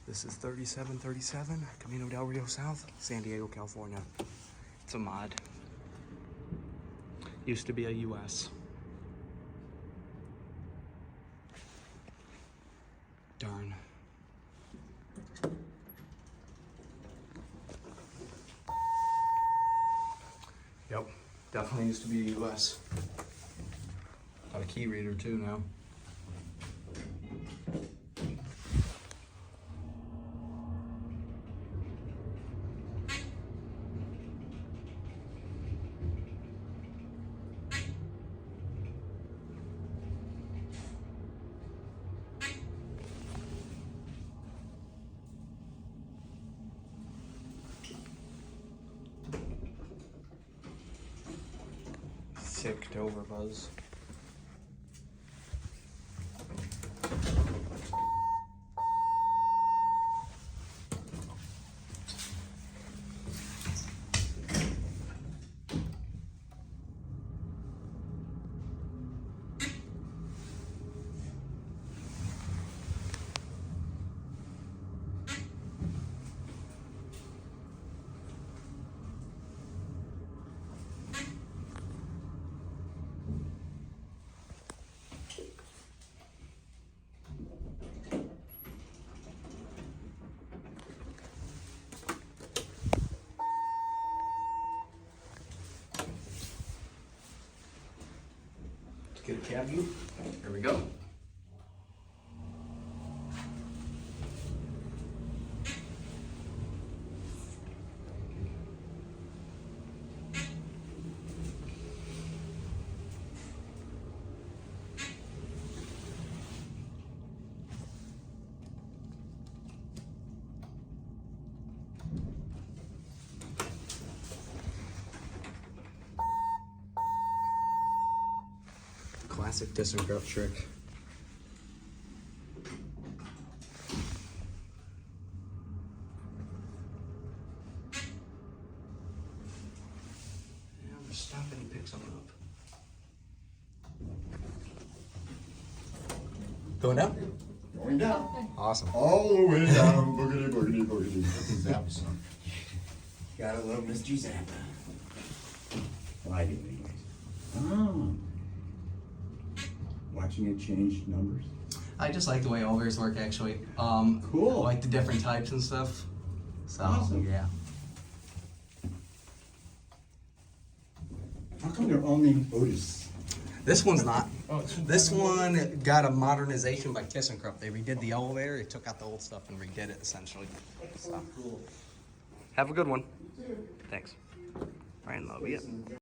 This is 3737 Camino del Rio South, San Diego, California. It's a mod. Used to be a US. Darn. Yep, definitely used to be a US. Got a key reader too now. Sick over buzz. Get a cab view. Here we go. Classic ThyssenKrupp trick. Yeah, I'm gonna stop and he picks them up. Going down? Going down. Awesome. All the way down. Boogity, boogity, boogity. That's a Zappa song. Gotta love Mr. Zappa. Well, I do anyways. Oh. Watching it change numbers. I just like the way overs work actually. Cool. I like the different types and stuff. So Awesome. yeah. How come they're all named Otis? This one's not. This one got a modernization by ThyssenKrupp. They redid the elevator, they took out the old stuff and redid it essentially. So. Cool. Have a good one. Thanks. Ryan, love you.